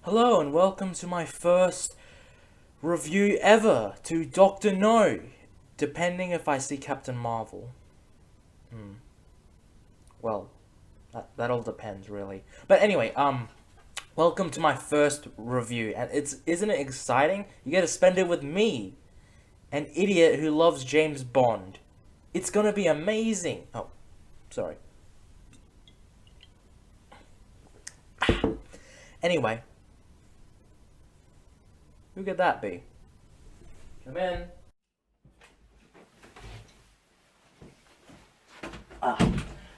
Hello and welcome to my first review ever to Doctor No, depending if I see Captain Marvel. Well, that all depends really. But anyway, welcome to my first review, and isn't it exciting? You get to spend it with me, an idiot who loves James Bond. It's gonna be amazing. Oh, sorry. Anyway, who could that be? Come in.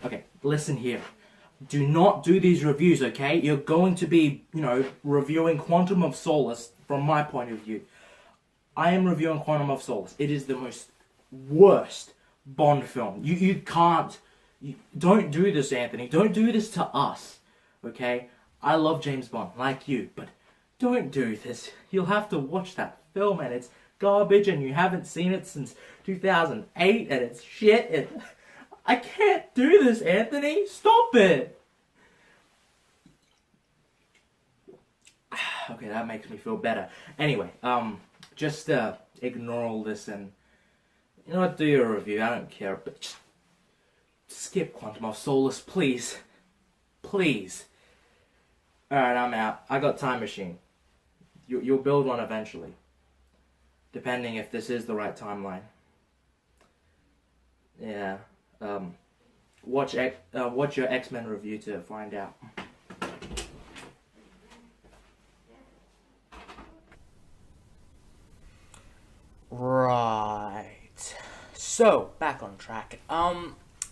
Okay, listen here. Do not do these reviews, okay? You're going to be, reviewing Quantum of Solace from my point of view. I am reviewing Quantum of Solace. It is the most worst Bond film. You can't. Don't do this, Anthony. Don't do this to us, okay? I love James Bond, like you, but don't do this. You'll have to watch that film, and it's garbage, and you haven't seen it since 2008, and it's shit. I can't do this, Anthony. Stop it. Okay, that makes me feel better. Anyway, just ignore all this and do your review. I don't care, but just skip Quantum of Solace, please. Please. Alright, I'm out. I got Time Machine. You'll build one eventually. Depending if this is the right timeline. Yeah. Watch your X-Men review to find out. Right. So, back on track.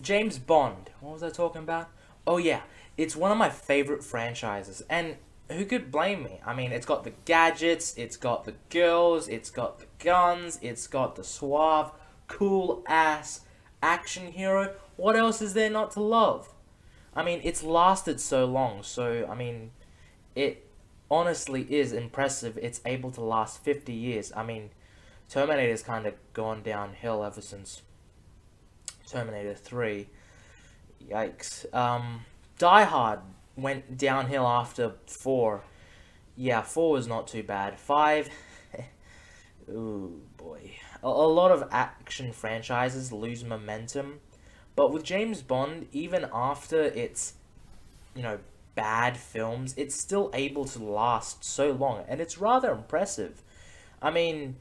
James Bond. What was I talking about? Oh yeah, it's one of my favorite franchises, and who could blame me? I mean, it's got the gadgets, it's got the girls, it's got the guns, it's got the suave, cool ass action hero. What else is there not to love? I mean, it's lasted so long, so I mean, it honestly is impressive. It's able to last 50 years. I mean, Terminator's kind of gone downhill ever since Terminator 3. Yikes. Die Hard went downhill after 4. Yeah, 4 was not too bad. 5, ooh boy. A lot of action franchises lose momentum, but with James Bond, even after its, bad films, it's still able to last so long, and it's rather impressive. I mean,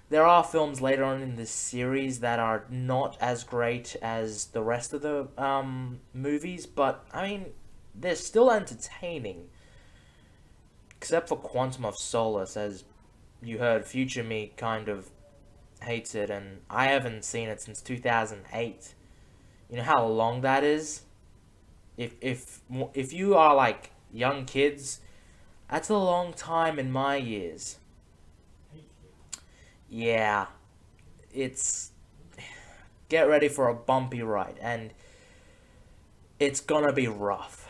there are films later on in this series that are not as great as the rest of the movies, but I mean, they're still entertaining. Except for Quantum of Solace, as you heard, Future Me kind of hates it, and I haven't seen it since 2008. You know how long that is? If you are like young kids, that's a long time in my years. Yeah, it's get ready for a bumpy ride, and it's gonna be rough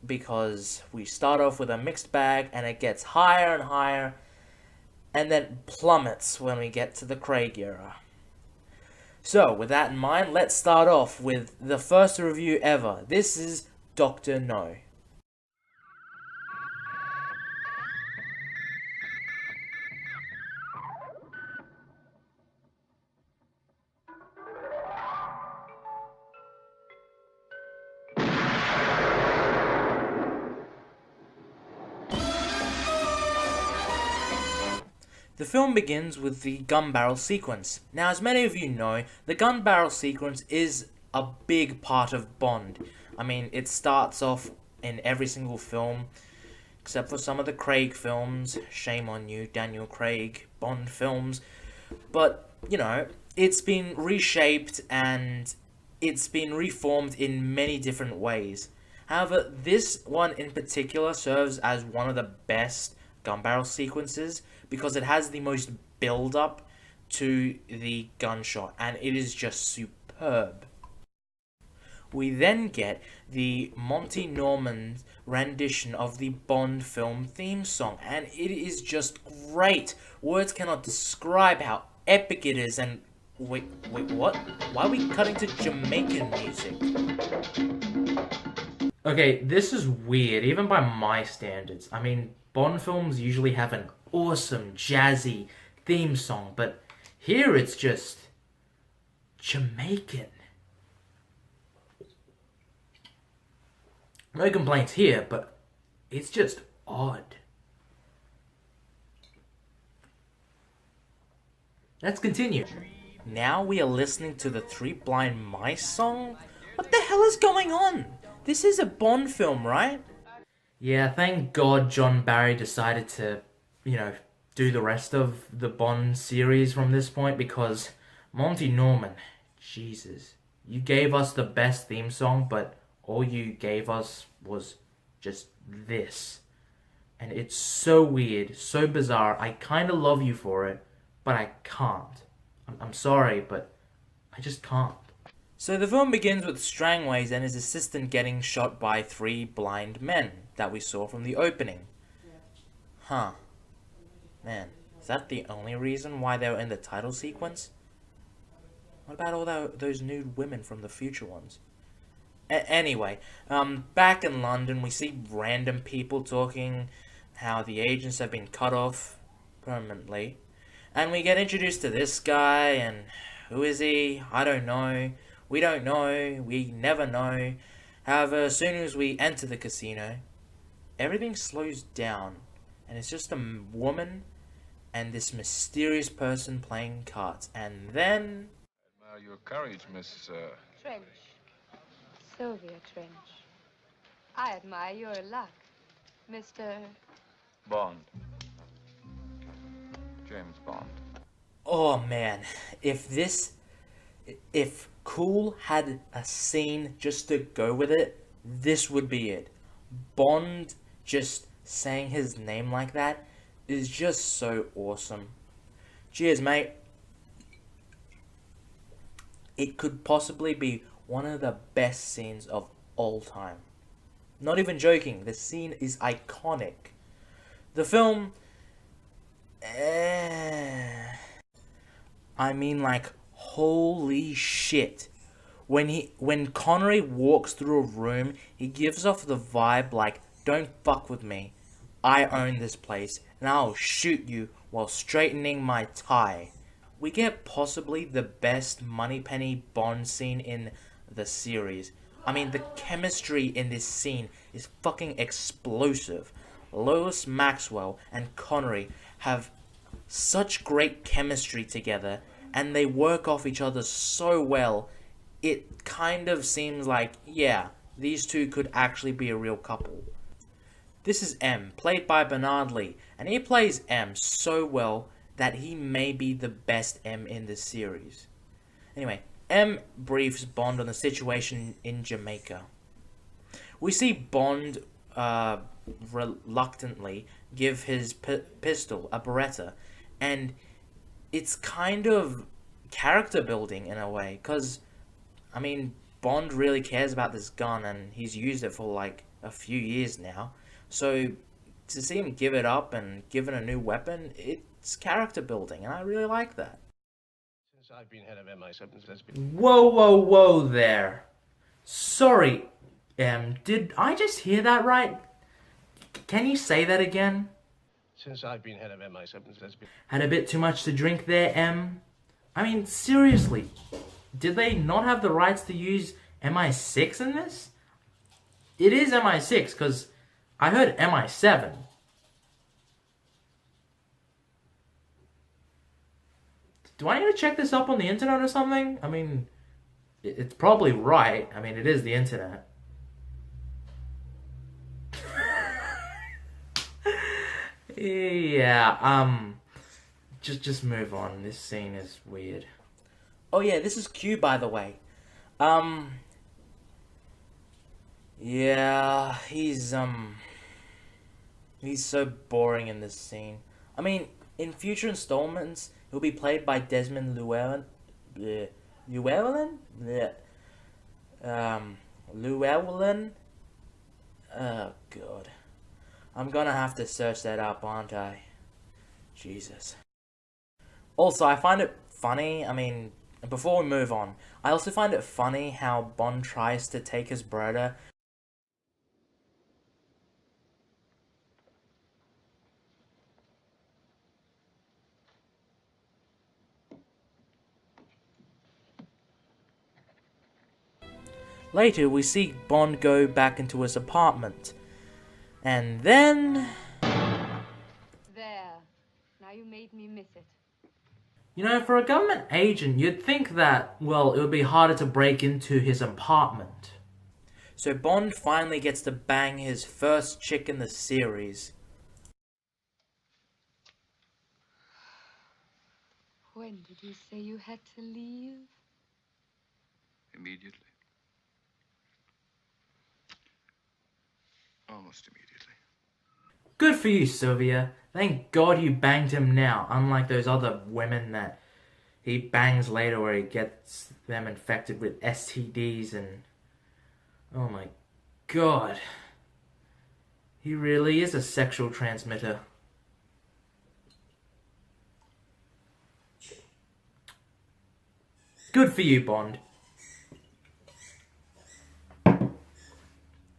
because we start off with a mixed bag and it gets higher and higher and then plummets when we get to the Craig era. So, with that in mind, let's start off with the first review ever. This is Doctor No. The film begins with the gun barrel sequence. Now, as many of you know, the gun barrel sequence is a big part of Bond. I mean, it starts off in every single film, except for some of the Craig films. Shame on you, Daniel Craig Bond films. But, it's been reshaped and it's been reformed in many different ways. However, this one in particular serves as one of the best gun barrel sequences because it has the most build up to the gunshot, and it is just superb. We then get the Monty Norman rendition of the Bond film theme song, and it is just great. Words cannot describe how epic it is. And wait, what? Why are we cutting to Jamaican music? Okay, this is weird, even by my standards. I mean, Bond films usually have an awesome, jazzy theme song, but here it's just Jamaican. No complaints here, but it's just odd. Let's continue. Now we are listening to the Three Blind Mice song? What the hell is going on? This is a Bond film, right? Yeah, thank God John Barry decided to, you know, do the rest of the Bond series from this point because Monty Norman, Jesus, you gave us the best theme song, but all you gave us was just this. And it's so weird, so bizarre. I kind of love you for it, but I can't. I'm sorry, but I just can't. So the film begins with Strangways and his assistant getting shot by three blind men that we saw from the opening. Huh. Man, is that the only reason why they were in the title sequence? What about all those nude women from the future ones? Anyway, back in London, we see random people talking how the agents have been cut off permanently. And we get introduced to this guy, and who is he? I don't know. We don't know. We never know. However, as soon as we enter the casino, everything slows down, and it's just a woman and this mysterious person playing cards. And then... I admire your courage, Miss... Trench. Sylvia Trench. I admire your luck, Mr. Bond. James Bond. Oh man, if Cool had a scene just to go with it, this would be it. Bond just saying his name like that is just so awesome. Cheers, mate. It could possibly be one of the best scenes of all time. Not even joking, the scene is iconic. The film... I mean, like, holy shit. When Connery walks through a room, he gives off the vibe like, don't fuck with me. I own this place, and I'll shoot you while straightening my tie. We get possibly the best Moneypenny Bond scene in the series. I mean, the chemistry in this scene is fucking explosive. Lois Maxwell and Connery have such great chemistry together, and they work off each other so well, it kind of seems like, yeah, these two could actually be a real couple. This is M, played by Bernard Lee, and he plays M so well that he may be the best M in this series. Anyway, M briefs Bond on the situation in Jamaica. We see Bond reluctantly give his pistol, a Beretta, and it's kind of character building in a way, because, I mean, Bond really cares about this gun, and he's used it for like a few years now, so to see him give it up and give it a new weapon, it's character building, and I really like that. Since I've been head of MI7, there's been... Whoa, whoa, whoa there. Sorry, did I just hear that right? Can you say that again? Since I've been head of MI7, there's been... Had a bit too much to drink there, M? I mean, seriously, did they not have the rights to use MI6 in this? It is MI6, because I heard MI7. Do I need to check this up on the internet or something? I mean, it's probably right. I mean, it is the internet. Yeah, just move on. This scene is weird. Oh yeah, this is Q, by the way. Yeah, he's so boring in this scene. I mean, in future installments, he'll be played by Desmond Llewellyn. Llewellyn? Llewellyn? Oh, God. I'm gonna have to search that up, aren't I? Jesus. Also, I find it funny, I mean, before we move on, I also find it funny how Bond tries to take his brother. Later, we see Bond go back into his apartment. And then... There. Now you made me miss it. You know, for a government agent, you'd think that, well, it would be harder to break into his apartment. So Bond finally gets to bang his first chick in the series. When did you say you had to leave? Immediately. Almost immediately. Good for you, Sylvia. Thank God you banged him now, unlike those other women that he bangs later where he gets them infected with STDs and... Oh my God. He really is a sexual transmitter. Good for you, Bond.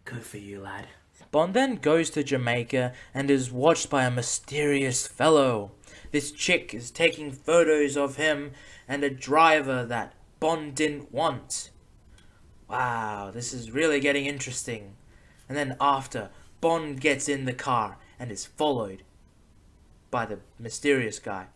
Good for you, lad. Bond then goes to Jamaica and is watched by a mysterious fellow. This chick is taking photos of him and a driver that Bond didn't want. Wow, this is really getting interesting. And then after, Bond gets in the car and is followed by the mysterious guy.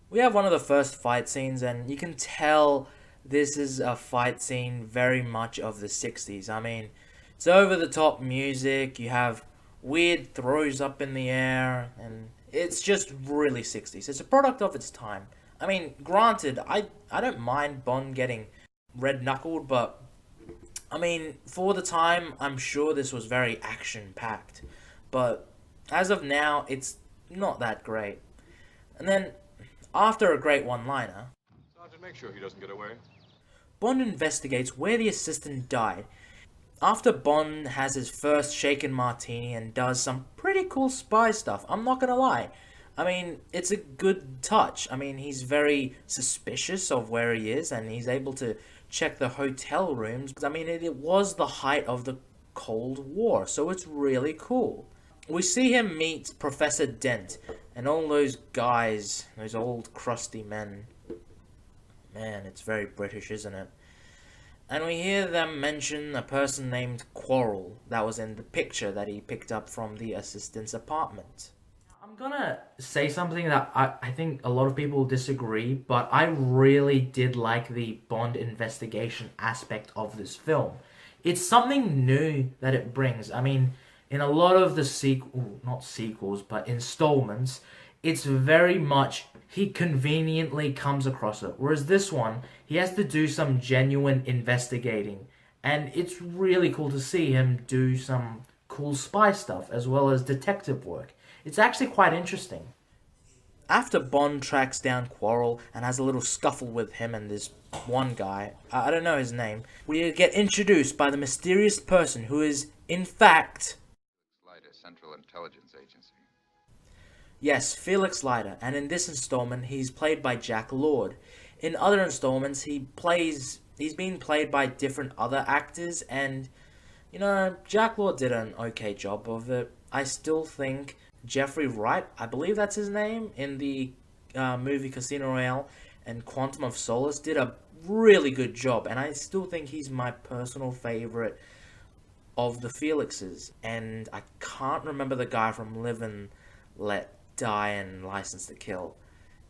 We have one of the first fight scenes, and you can tell this is a fight scene very much of the 60s. I mean, it's over the top music, you have weird throws up in the air, and it's just really 60s. It's a product of its time. I mean, granted, I don't mind Bond getting red-knuckled, but I mean, for the time, I'm sure this was very action-packed. But as of now, it's not that great. And then, after a great one-liner, Sergeant, make sure he doesn't get away. Bond investigates where the assistant died. After Bond has his first shaken martini and does some pretty cool spy stuff, I'm not gonna lie. I mean, it's a good touch. I mean, he's very suspicious of where he is, and he's able to check the hotel rooms. I mean, it was the height of the Cold War, so it's really cool. We see him meet Professor Dent and all those guys, those old crusty men. Man, it's very British, isn't it? And we hear them mention a person named Quarrel that was in the picture that he picked up from the assistant's apartment. I'm gonna say something that I think a lot of people disagree, but I really did like the Bond investigation aspect of this film. It's something new that it brings. I mean, in a lot of the not sequels, but installments, it's very much he conveniently comes across it. Whereas this one, he has to do some genuine investigating. And it's really cool to see him do some cool spy stuff as well as detective work. It's actually quite interesting. After Bond tracks down Quarrel and has a little scuffle with him and this one guy, I don't know his name, we get introduced by the mysterious person who is, in fact... Leiter, Central Intelligence Agency. Yes, Felix Leiter, and in this installment, he's played by Jack Lord. In other installments, he's been played by different other actors, and, you know, Jack Lord did an okay job of it. I still think Jeffrey Wright, I believe that's his name, in the movie Casino Royale and Quantum of Solace, did a really good job, and I still think he's my personal favorite of the Felixes. And I can't remember the guy from Live and Let Die and License to Kill.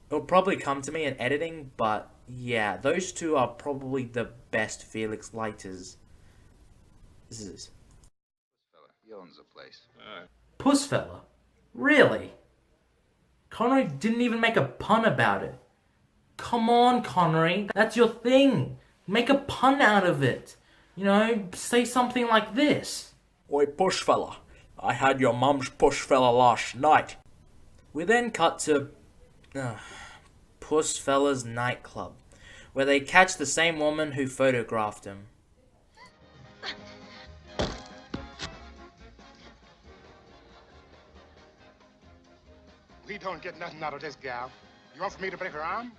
It'll probably come to me in editing, but yeah, those two are probably the best Felix Leiters. This is Fella, he owns the place. Pussfella. Really? Connery didn't even make a pun about it. Come on, Connery, that's your thing. Make a pun out of it. You know, say something like this. Oi, Pushfella, I had your mum's Pushfella last night. We then cut to Pussfella's nightclub, where they catch the same woman who photographed him. We don't get nothing out of this gal. You want for me to break her arm?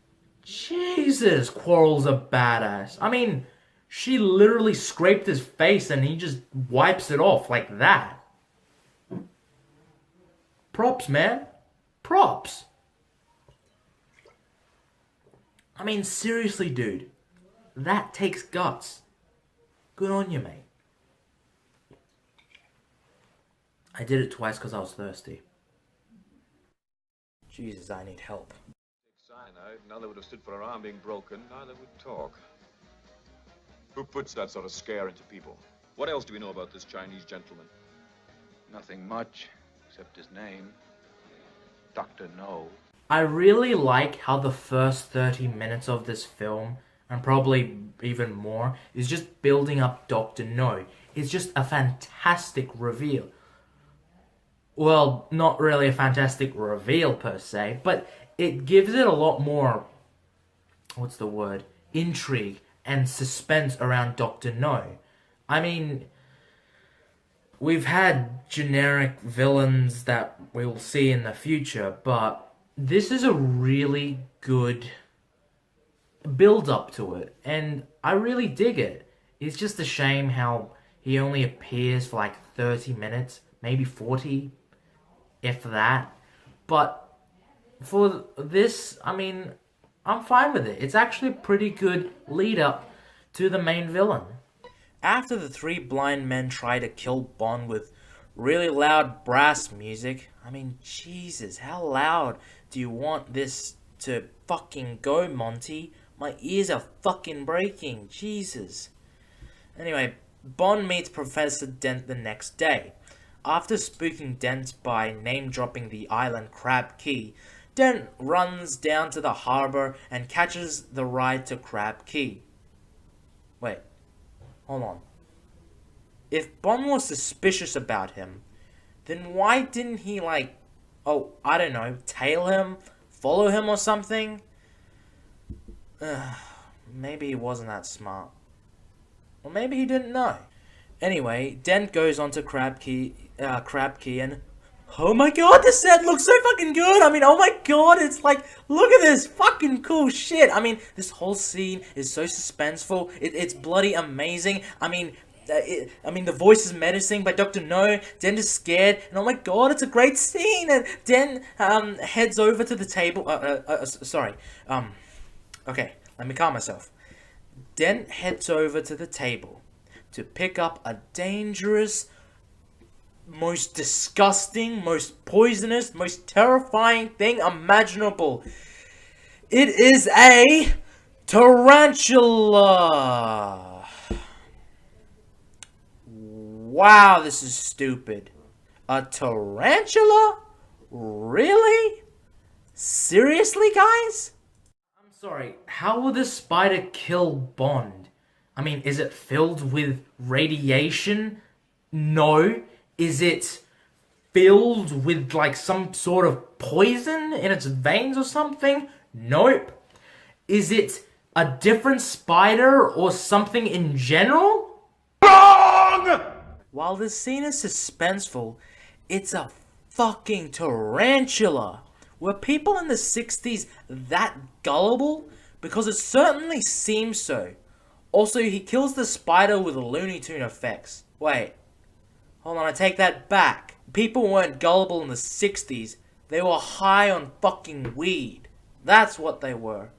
Jesus, Quarrel's a badass. I mean, she literally scraped his face and he just wipes it off like that. Props, man. Props. I mean, seriously, dude. That takes guts. Good on you, mate. I did it twice because I was thirsty. Jesus, I need help. Cyanide, none that would have stood for her arm being broken, neither would talk. Who puts that sort of scare into people? What else do we know about this Chinese gentleman? Nothing much, except his name. Dr. No. I really like how the first 30 minutes of this film, and probably even more, is just building up Dr. No. It's just a fantastic reveal. Well, not really a fantastic reveal per se, but it gives it a lot more, what's the word, intrigue and suspense around Dr. No. I mean, we've had generic villains that we'll see in the future, but this is a really good build-up to it, and I really dig it. It's just a shame how he only appears for like 30 minutes, maybe 40, if that. But for this, I mean, I'm fine with it. It's actually a pretty good lead-up to the main villain. After the three blind men try to kill Bond with really loud brass music, I mean, Jesus, how loud do you want this to fucking go, Monty? My ears are fucking breaking, Jesus. Anyway, Bond meets Professor Dent the next day. After spooking Dent by name-dropping the island Crab Key, Dent runs down to the harbour and catches the ride to Crab Key. Wait, hold on. If Bond was suspicious about him, then why didn't he, like, I don't know, tail him, follow him or something? Maybe he wasn't that smart. Or maybe he didn't know. Anyway, Dent goes on to Crab Key and... Oh my god, this set looks so fucking good! I mean, oh my god, it's like, look at this fucking cool shit! I mean, this whole scene is so suspenseful. It's bloody amazing. I mean, the voice is menacing by Dr. No. Dent is scared, and oh my god, it's a great scene! And Dent heads over to the table. Okay, let me calm myself. Dent heads over to the table to pick up a dangerous, most disgusting, most poisonous, most terrifying thing imaginable. It is a tarantula. Wow, this is stupid. A tarantula? Really? Seriously, guys? I'm sorry, how will this spider kill Bond? I mean, is it filled with radiation? No. Is it filled with, like, some sort of poison in its veins or something? Nope. Is it a different spider or something in general? Wrong! While this scene is suspenseful, it's a fucking tarantula. Were people in the 60s that gullible? Because it certainly seems so. Also, he kills the spider with Looney Tune effects. Wait. Hold on, I take that back. People weren't gullible in the 60s. They were high on fucking weed. That's what they were.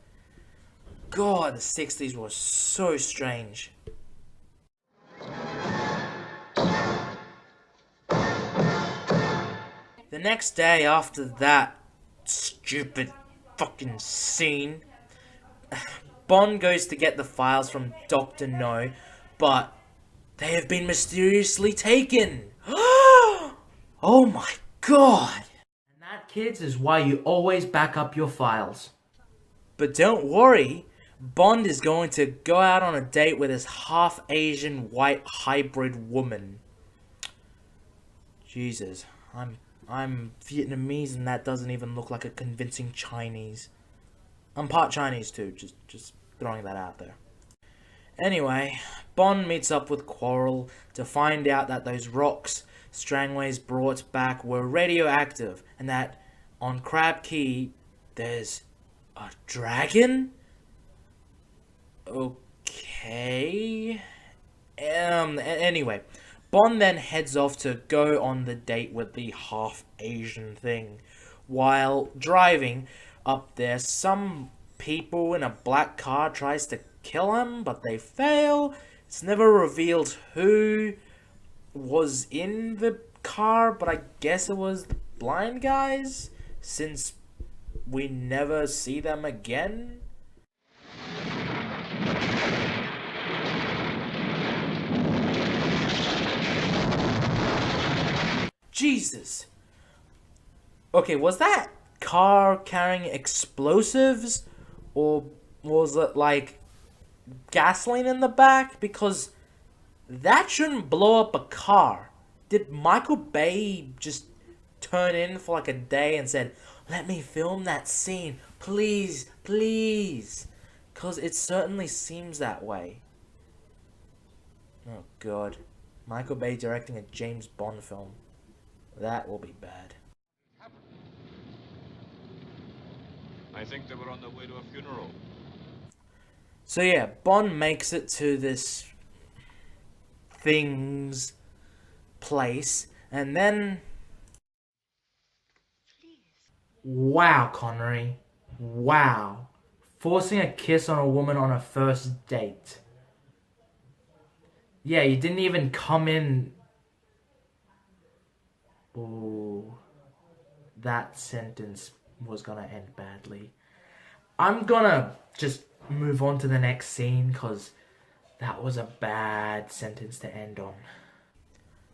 God, the 60s was so strange. The next day after that stupid fucking scene, Bond goes to get the files from Dr. No, but they have been mysteriously taken. Oh my god. And that, kids, is why you always back up your files. But don't worry, Bond is going to go out on a date with this half-Asian white hybrid woman. Jesus, I'm Vietnamese and that doesn't even look like a convincing Chinese. I'm part Chinese too, just throwing that out there. Anyway, Bond meets up with Quarrel to find out that those rocks Strangways brought back were radioactive, and that on Crab Key there's a dragon? Okay. Anyway, Bond then heads off to go on the date with the half-Asian thing. While driving up there, some people in a black car tries to kill him, but they fail. It's never revealed who was in the car, but I guess it was the blind guys, since we never see them again. Jesus. Okay, was that car carrying explosives, or was it like gasoline in the back? Because that shouldn't blow up a car. Did Michael Bay just turn in for like a day and said, "Let me film that scene, please, please"? Because it certainly seems that way. Oh god. Michael Bay directing a James Bond film. That will be bad. I think they were on their way to a funeral. So yeah, Bond makes it to this thing's place, and then... Wow, Connery. Wow. Forcing a kiss on a woman on a first date. Yeah, you didn't even come in... Ooh. That sentence was gonna end badly. I'm gonna just move on to the next scene, because that was a bad sentence to end on.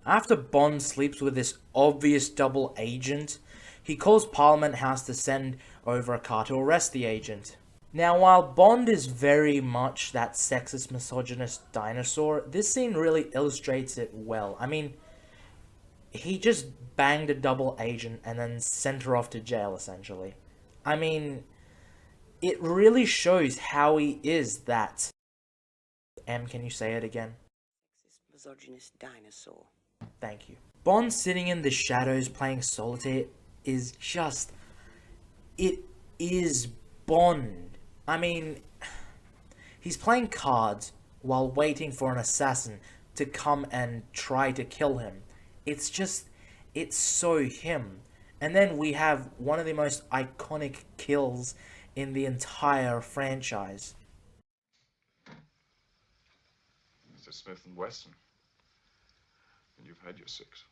After Bond sleeps with this obvious double agent, he calls Parliament House to send over a car to arrest the agent. Now, while Bond is very much that sexist, misogynist dinosaur, this scene really illustrates it well. I mean, he just banged a double agent and then sent her off to jail, essentially. I mean, it really shows how he is that... M, can you say it again? Misogynist dinosaur. Thank you. Bond sitting in the shadows playing solitaire is just... It is Bond. I mean, he's playing cards while waiting for an assassin to come and try to kill him. It's just... It's so him. And then we have one of the most iconic kills in the entire franchise. Mr. Smith and Wesson. And you've had your six.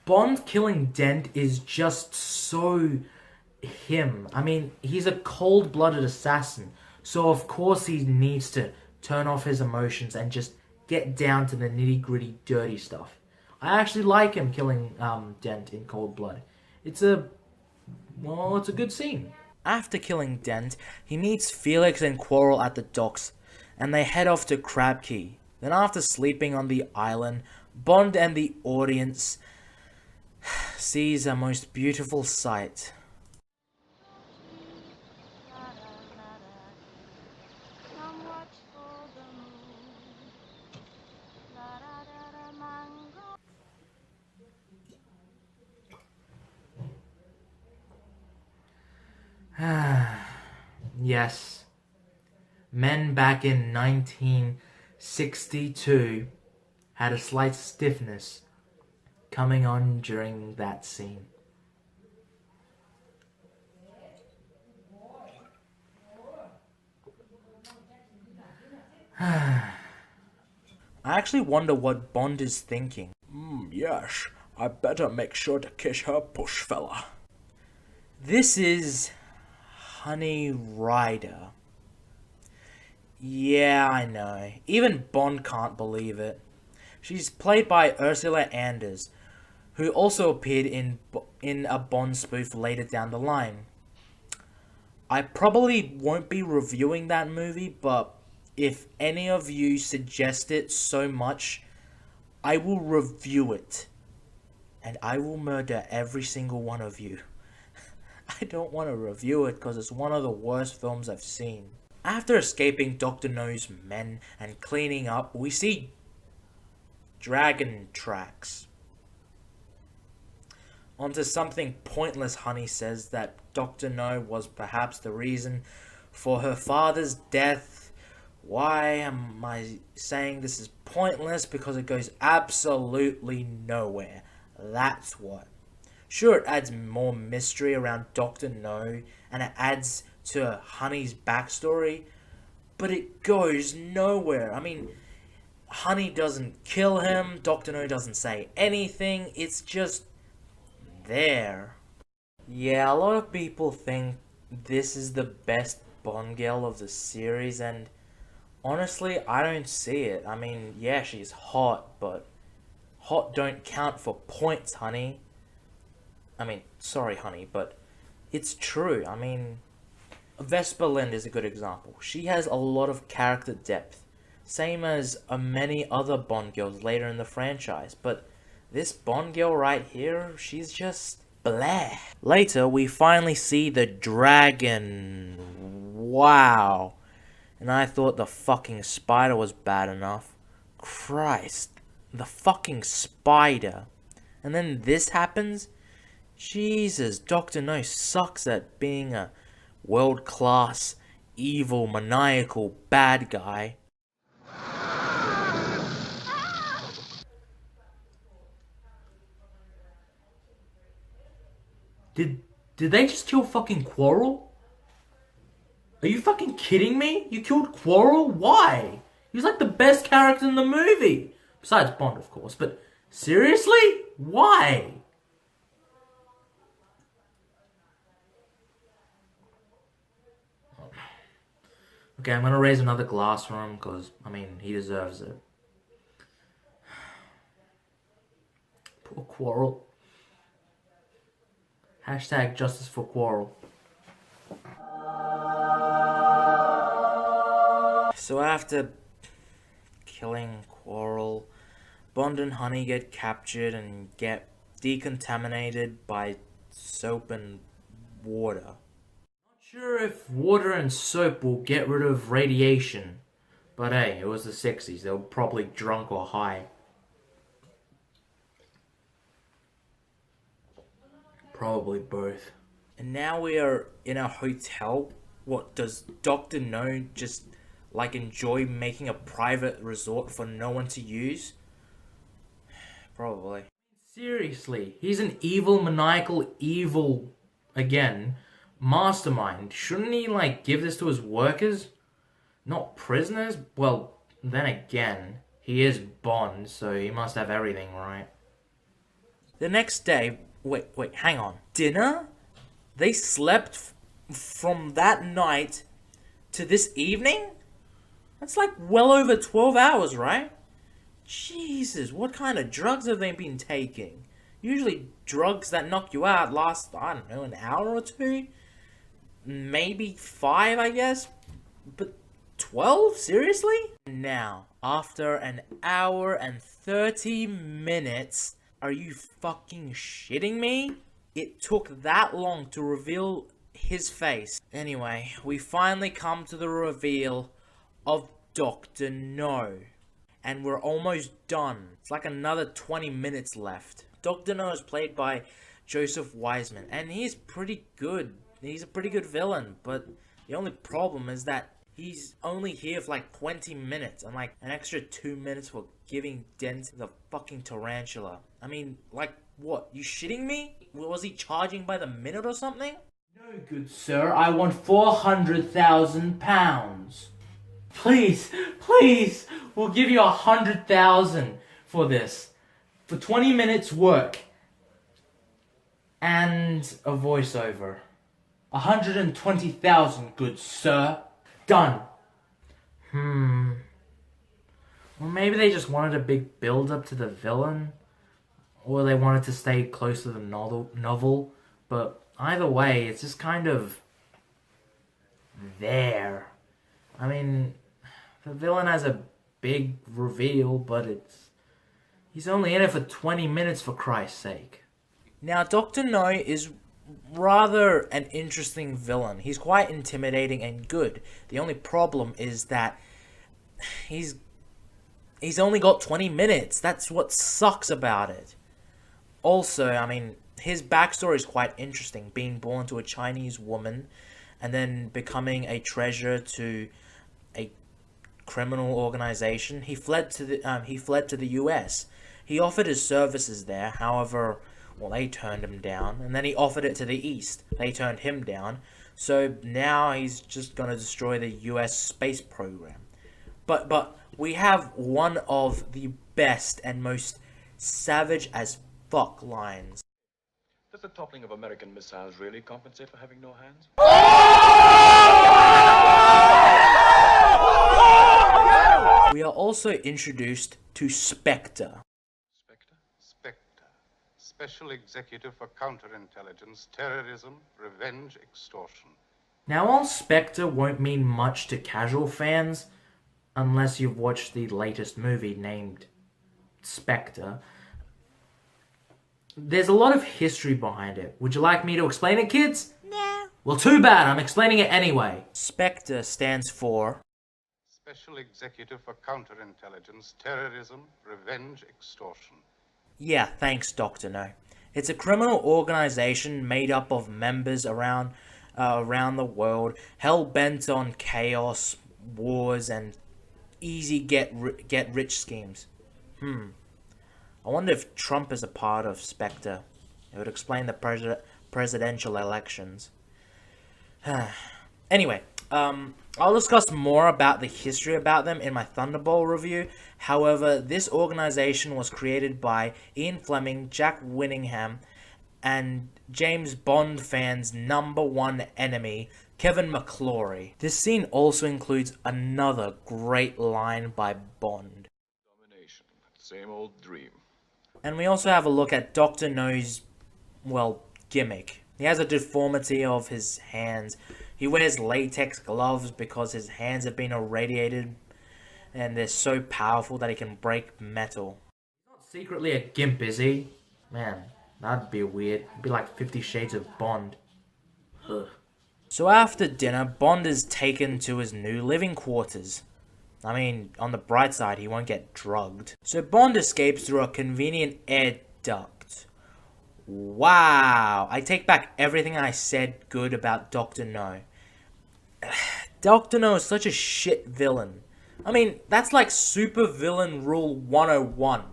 Bond killing Dent is just so him. I mean, he's a cold-blooded assassin, so of course he needs to turn off his emotions and just get down to the nitty-gritty dirty stuff. I actually like him killing Dent in cold blood. It's a good scene. After killing Dent, he meets Felix and Quarrel at the docks, and they head off to Crab Key. Then after sleeping on the island, Bond and the audience sees a most beautiful sight. Yes. Men back in 1962 had a slight stiffness coming on during that scene. I actually wonder what Bond is thinking. Yes, I better make sure to kiss her push fella. This is Honey Rider. Yeah, I know. Even Bond can't believe it. She's played by Ursula Anders, who also appeared in a Bond spoof later down the line. I probably won't be reviewing that movie, but if any of you suggest it so much, I will review it. And I will murder every single one of you. I don't want to review it because it's one of the worst films I've seen. After escaping Dr. No's men and cleaning up, we see dragon tracks. Onto something pointless. Honey says that Dr. No was perhaps the reason for her father's death. Why am I saying this is pointless? Because it goes absolutely nowhere. That's what. Sure, it adds more mystery around Dr. No, and it adds to Honey's backstory, but it goes nowhere. I mean, Honey doesn't kill him, Dr. No doesn't say anything, it's just there. Yeah, a lot of people think this is the best Bond girl of the series, and honestly, I don't see it. I mean, yeah, she's hot, but hot don't count for points, honey. I mean, sorry, honey, but it's true. I mean, Vesper Lynd is a good example. She has a lot of character depth, same as many other Bond girls later in the franchise, but this Bond girl right here, she's just blah. Later, we finally see the dragon. Wow. And I thought the fucking spider was bad enough. Christ. The fucking spider. And then this happens? Jesus, Dr. No sucks at being a world-class, evil, maniacal, bad guy. Did they just kill fucking Quarrel? Are you fucking kidding me? You killed Quarrel? Why? He was like the best character in the movie. Besides Bond, of course, but seriously? Why? Okay, I'm gonna raise another glass for him, because, I mean, he deserves it. Poor Quarrel. Hashtag justice for Quarrel. So after killing Quarrel, Bond and Honey get captured and get decontaminated by soap and water. Not sure if water and soap will get rid of radiation, but hey, it was the 60s, they were probably drunk or high. Probably both. And now we are in a hotel. What, does Dr. No just like enjoy making a private resort for no one to use? Probably. Seriously, he's an evil, maniacal, evil, again, mastermind. Shouldn't he like give this to his workers? Not prisoners? Well, then again, he is Bond, so he must have everything right. The next day, wait, hang on. Dinner? They slept from that night to this evening? That's like well over 12 hours, right? Jesus, what kind of drugs have they been taking? Usually drugs that knock you out last, I don't know, an hour or two? Maybe 5, I guess? But 12? Seriously? Now, after an hour and 30 minutes, are you fucking shitting me? It took that long to reveal his face. Anyway, we finally come to the reveal of Dr. No. And we're almost done. It's like another 20 minutes left. Dr. No is played by Joseph Wiseman, and he's pretty good. He's a pretty good villain, but the only problem is that he's only here for like 20 minutes, and like an extra 2 minutes for giving dent to the fucking tarantula. I mean, like, what? You shitting me? Was he charging by the minute or something? No, good sir. I want 400,000 pounds. Please, we'll give you 100,000 for this. For 20 minutes work. And a voiceover. 120,000, good sir. Done. Well, maybe they just wanted a big build-up to the villain. Or they wanted to stay close to the novel. But either way, it's just kind of there. I mean, the villain has a big reveal, but he's only in it for 20 minutes, for Christ's sake. Now, Dr. No is rather an interesting villain. He's quite intimidating and good. The only problem is that he's only got 20 minutes. That's what sucks about it. Also, I mean, his backstory is quite interesting. Being born to a Chinese woman and then becoming a treasure to a criminal organization. He fled to the US. He offered his services there. However, Well, they turned him down, and then he offered it to the East. They turned him down. So now he's just gonna destroy the US space program. But we have one of the best and most savage as fuck lines. Does the toppling of American missiles really compensate for having no hands? We are also introduced to Spectre. Spectre, Special Executive for Counterintelligence, Terrorism, Revenge, Extortion. Now, while Spectre won't mean much to casual fans, unless you've watched the latest movie named Spectre, there's a lot of history behind it. Would you like me to explain it, kids? No. Well, too bad, I'm explaining it anyway. Spectre stands for Special Executive for Counterintelligence, Terrorism, Revenge, Extortion. Yeah, thanks, Dr. No. It's a criminal organization made up of members around the world, hell-bent on chaos, wars, and easy get-rich schemes. I wonder if Trump is a part of Spectre. It would explain the presidential elections. Anyway, I'll discuss more about the history about them in my Thunderbolt review. However, this organization was created by Ian Fleming, Jack Winningham, and James Bond fans' #1 enemy, Kevin McClory. This scene also includes another great line by Bond. Domination. Same old dream. And we also have a look at Dr. No's, well, gimmick. He has a deformity of his hands. He wears latex gloves because his hands have been irradiated and they're so powerful that he can break metal. He's not secretly a gimp, is he? Man, that'd be weird. It'd be like 50 Shades of Bond. Ugh. So after dinner, Bond is taken to his new living quarters. I mean, on the bright side, he won't get drugged. So Bond escapes through a convenient air duct. Wow, I take back everything I said good about Dr. No. Dr. No is such a shit villain. I mean, that's like super villain rule 101.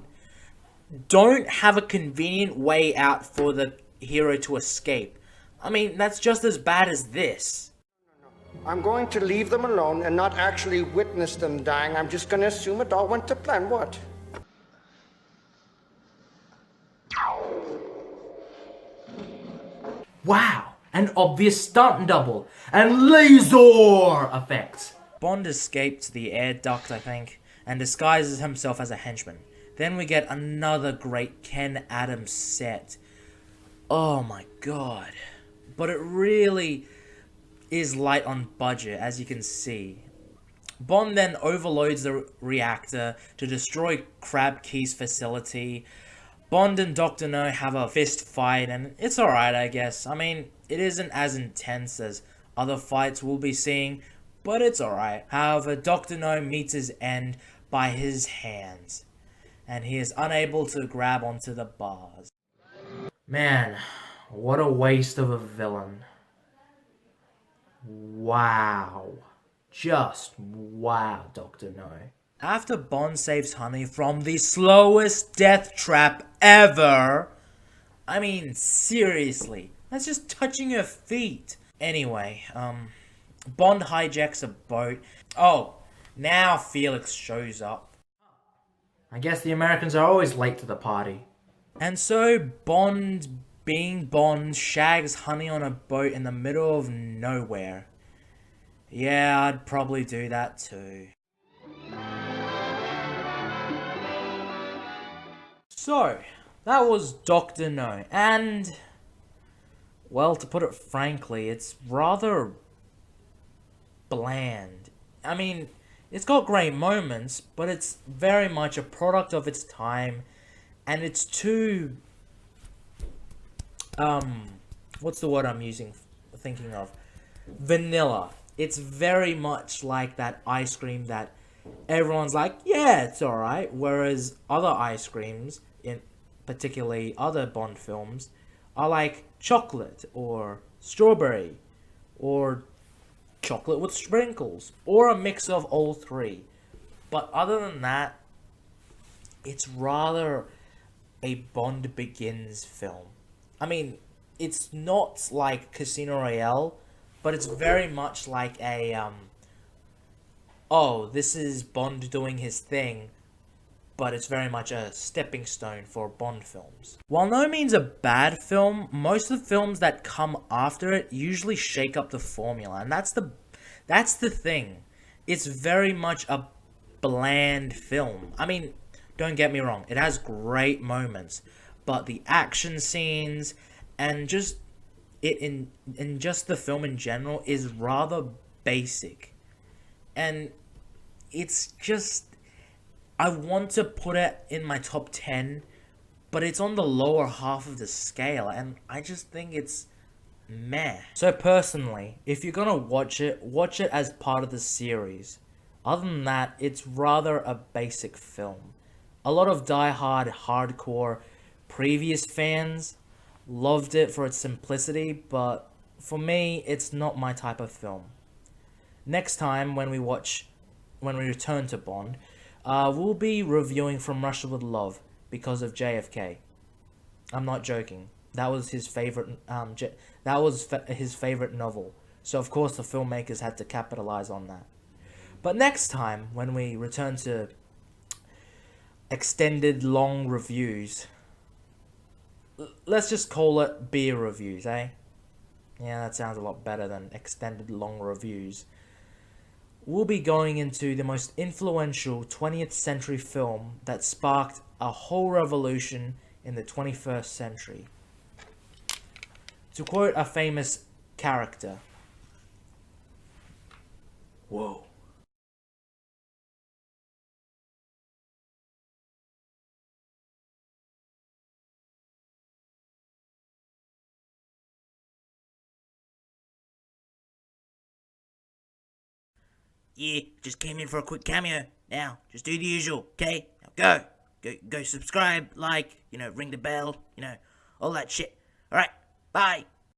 Don't have a convenient way out for the hero to escape. I mean, that's just as bad as this. I'm going to leave them alone and not actually witness them dying. I'm just going to assume it all went to plan. What? Wow, an obvious stunt double and laser effects. Bond escapes the air duct, I think, and disguises himself as a henchman. Then we get another great Ken Adams set. Oh my god. But it really is light on budget, as you can see. Bond then overloads the reactor to destroy Crab Key's facility. Bond and Dr. No have a fist fight, and it's alright, I guess. I mean, it isn't as intense as other fights we'll be seeing, but it's alright. However, Dr. No meets his end by his hands, and he is unable to grab onto the bars. Man, what a waste of a villain. Wow. Just wow, Dr. No. After Bond saves Honey from the slowest death trap ever, I mean, seriously, that's just touching her feet. Anyway, Bond hijacks a boat. Oh, now Felix shows up. I guess the Americans are always late to the party. And so Bond, being Bond, shags Honey on a boat in the middle of nowhere. Yeah, I'd probably do that too. So, that was Dr. No, and, well, to put it frankly, it's rather bland. I mean, it's got great moments, but it's very much a product of its time, and it's too, what's the word I'm thinking of? Vanilla. It's very much like that ice cream that everyone's like, yeah, it's alright, whereas other ice creams, in particularly other Bond films, are like chocolate, or strawberry, or chocolate with sprinkles, or a mix of all three. But other than that, it's rather a Bond Begins film. I mean, it's not like Casino Royale, but it's very much like a, oh, this is Bond doing his thing, but it's very much a stepping stone for Bond films. While no means a bad film, most of the films that come after it usually shake up the formula, and that's the thing. It's very much a bland film. I mean, don't get me wrong, it has great moments, but the action scenes and just it in just the film in general is rather basic. And it's just, I want to put it in my top 10, but it's on the lower half of the scale, and I just think it's meh. So personally, if you're gonna watch it as part of the series. Other than that, it's rather a basic film. A lot of die-hard, hardcore previous fans loved it for its simplicity, but for me, it's not my type of film. Next time, when we return to Bond, we'll be reviewing From Russia with Love because of JFK. I'm not joking. That was his favorite. His favorite novel. So of course the filmmakers had to capitalize on that. But next time, when we return to extended long reviews, let's just call it beer reviews, eh? Yeah, that sounds a lot better than extended long reviews. We'll be going into the most influential 20th century film that sparked a whole revolution in the 21st century. To quote a famous character, whoa. Yeah, just came in for a quick cameo. Now, just do the usual, okay? Now go subscribe, like, ring the bell, all that shit. Alright, bye.